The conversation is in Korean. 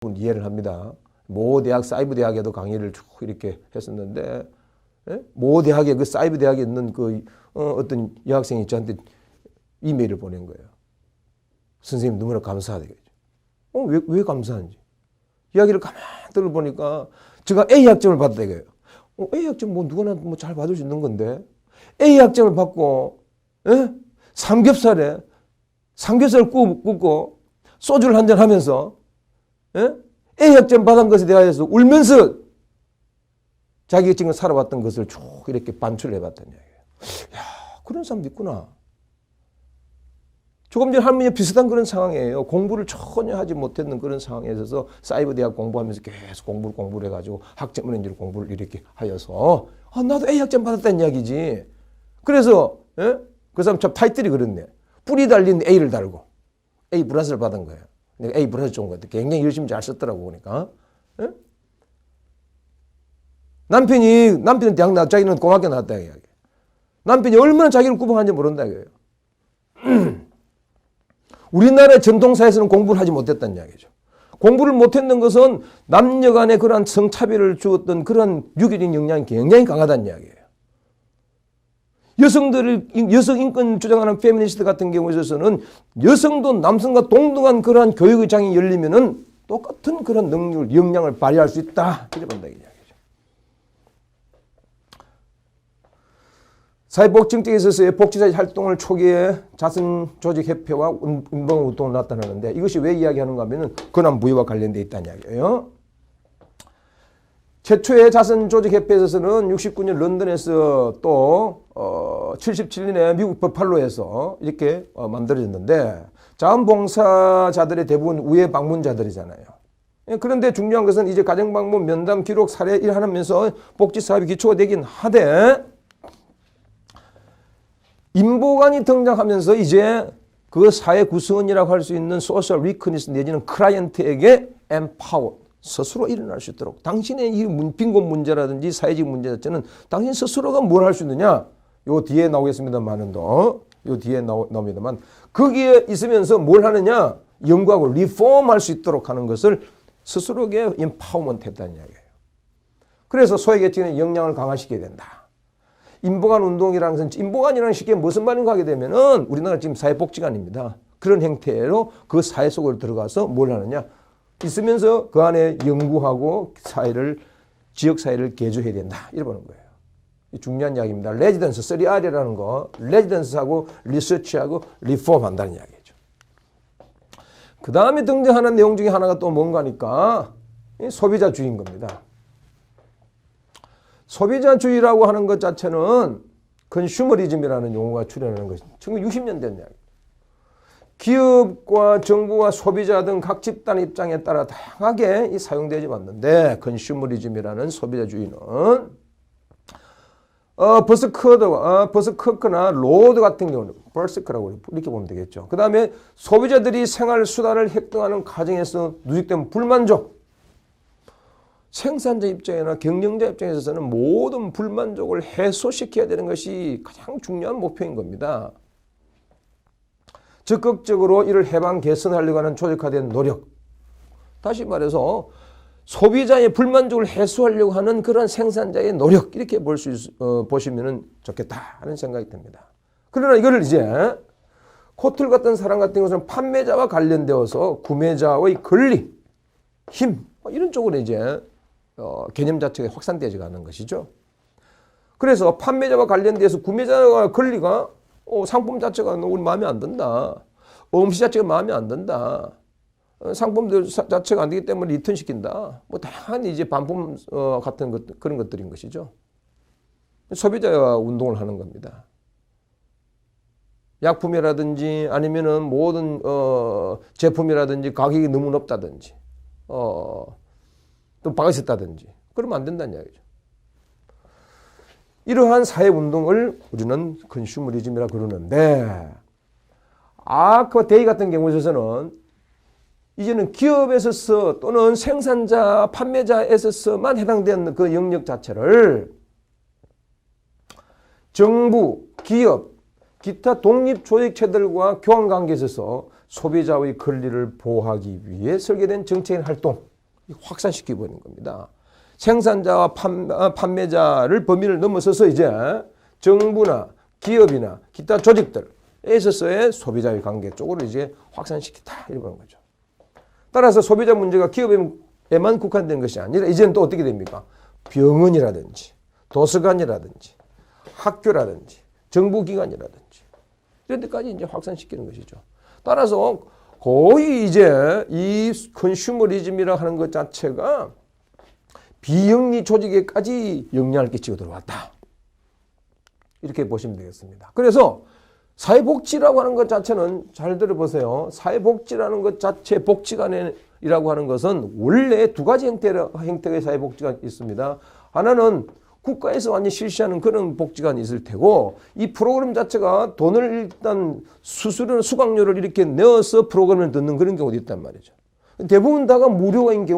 이해를 합니다. 모 대학 사이버 대학에도 강의를 쭉 이렇게 했었는데, 예? 모 대학에 그 사이버 대학에 있는 그 어떤 여학생이 저한테 이메일을 보낸 거예요. 선생님 너무나 감사하다고. 왜 감사한지. 이야기를 가만히 들어보니까 제가 A 학점을 받았다 이거예요. A 학점 뭐 누구나 뭐 잘 받을 수 있는 건데 A 학점을 받고, 예? 삼겹살 굽고 소주를 한잔 하면서, 예? A 학점 받은 것에 대하여서 울면서 자기가 지금 살아왔던 것을 쭉 이렇게 반출을 해봤단 이야기예요. 야, 그런 사람도 있구나. 조금 전 할머니가 비슷한 그런 상황이에요. 공부를 전혀 하지 못했는 그런 상황에 있어서 사이버 대학 공부하면서 계속 공부를 해가지고 학점을 이제 공부를 이렇게 하여서 나도 A 학점 받았다는 이야기지. 그래서, 예? 그 사람 참 타이틀이 그렇네. 뿌리 달린 A를 달고 A 플러스를 받은 거예요. 내가 A 플러스 좋은 것 같아. 굉장히 열심히 잘 썼더라고 보니까. 예? 남편은 대학 나왔, 자기는 고등학교 나왔다 이야기. 남편이 얼마나 자기를 구박하는지 모른다 이거예요. 우리나라의 전통사에서는 공부를 하지 못했다는 이야기죠. 공부를 못했는 것은 남녀 간의 그러한 성차별을 주었던 그런 유교적인 영향이 굉장히 강하다는 이야기예요. 여성 인권 주장하는 페미니스트 같은 경우에 있어서는 여성도 남성과 동등한 그러한 교육의 장이 열리면은 똑같은 그런 능력을, 역량을 발휘할 수 있다. 이렇게 본다 이 이야기죠. 사회복지정책에 있어서의 복지사회 활동을 초기에 자선조직협회와 운동운동을 나타나는데 이것이 왜 이야기하는가 하면 권한부여와 관련되어 있다는 이야기예요. 최초의 자선조직협회에 있어서는 69년 런던에서 또 77년에 미국 버팔로에서 이렇게 만들어졌는데 자원봉사자들의 대부분 우회 방문자들이잖아요. 그런데 중요한 것은 이제 가정방문, 면담, 기록, 사례 일하면서 복지사업이 기초가 되긴 하되 인보관이 등장하면서 이제 그 사회 구성원이라고 할 수 있는 소셜 리커니스 내지는 클라이언트에게 empower, 스스로 일어날 수 있도록 당신의 이 빈곤 문제라든지 사회적 문제 자체는 당신 스스로가 뭘 할 수 있느냐 요 뒤에 나오겠습니다만은 요 뒤에 나옵니다만 거기에 있으면서 뭘 하느냐 연구하고 리폼할 수 있도록 하는 것을 스스로에게 empowerment 했다는 이야기예요. 그래서 소외계층의 역량을 강화시켜야 된다. 인보관 운동이라는 것은 인보관이라는 쉽게 무슨 말인가 하게 되면은 우리나라 지금 사회복지관입니다. 그런 형태로 그 사회 속으로 들어가서 뭘 하느냐 있으면서 그 안에 연구하고 지역사회를 개조해야 된다. 이러는 거예요. 중요한 이야기입니다. 레지던스, 3R이라는 거, 레지던스하고 리서치하고 리폼 한다는 이야기죠. 그 다음에 등장하는 내용 중에 하나가 또 뭔가니까 소비자주의인 겁니다. 소비자주의라고 하는 것 자체는 컨슈머리즘이라는 용어가 출현하는 것이 1960년대 이야기. 기업과 정부와 소비자 등 각 집단 입장에 따라 다양하게 사용되지 왔는데 컨슈머리즘이라는 소비자주의는 버스커나 로드 같은 경우는 버스커라고 이렇게 보면 되겠죠. 그 다음에 소비자들이 생활 수단을 획득하는 과정에서 누적된 불만족, 생산자 입장이나 경영자 입장에서는 모든 불만족을 해소시켜야 되는 것이 가장 중요한 목표인 겁니다. 적극적으로 이를 해방 개선하려고 하는 조직화된 노력. 다시 말해서 소비자의 불만족을 해소하려고 하는 그런 생산자의 노력 이렇게 보시면 좋겠다 하는 생각이 듭니다. 그러나 이거를 이제 코틀 같은 사람 같은 것은 판매자와 관련되어서 구매자의 권리, 힘 이런 쪽으로 이제 개념 자체가 확산되지 않는 것이죠. 그래서 판매자와 관련돼서 구매자와 권리가 상품 자체가 우리 마음에 안 든다. 음식 자체가 마음에 안 든다. 상품들 자체가 안 되기 때문에 리턴시킨다. 뭐 다양한 이제 반품 같은 것 그런 것들인 것이죠. 소비자 운동을 하는 겁니다. 약품이라든지 아니면은 모든 제품이라든지 가격이 너무 높다든지 또 박아있었다든지 그러면 안 된다는 이야기죠. 이러한 사회운동을 우리는 컨슈머리즘이라고 그러는데 아까 데이 같은 경우에 있어서는 이제는 기업에 있어서 또는 생산자, 판매자에 있어서만 해당되는 그 영역 자체를 정부, 기업, 기타 독립조직체들과 교환관계에 있어서 소비자의 권리를 보호하기 위해 설계된 정책인 활동 확산시켜버리는 겁니다. 생산자와 판매자를 범위를 넘어서서 이제 정부나 기업이나 기타 조직들에 있어서의 소비자의 관계 쪽으로 이제 확산시키다 이런 거죠. 따라서 소비자 문제가 기업에만 국한된 것이 아니라 이제는 또 어떻게 됩니까? 병원이라든지 도서관이라든지 학교라든지 정부기관이라든지 이런 데까지 이제 확산시키는 것이죠. 따라서 거의 이제 이 컨슈머리즘이라 하는 것 자체가 비영리 조직에까지 영향을 끼치고 들어왔다. 이렇게 보시면 되겠습니다. 그래서 사회복지라고 하는 것 자체는 잘 들어보세요. 사회복지라는 것 자체 복지관이라고 하는 것은 원래 두 가지 형태의 사회복지가 있습니다. 하나는 국가에서 완전히 실시하는 그런 복지관이 있을 테고 이 프로그램 자체가 돈을 일단 수수료나 수강료를 이렇게 내어서 프로그램을 듣는 그런 경우도 있단 말이죠. 대부분 다가 무료인 경우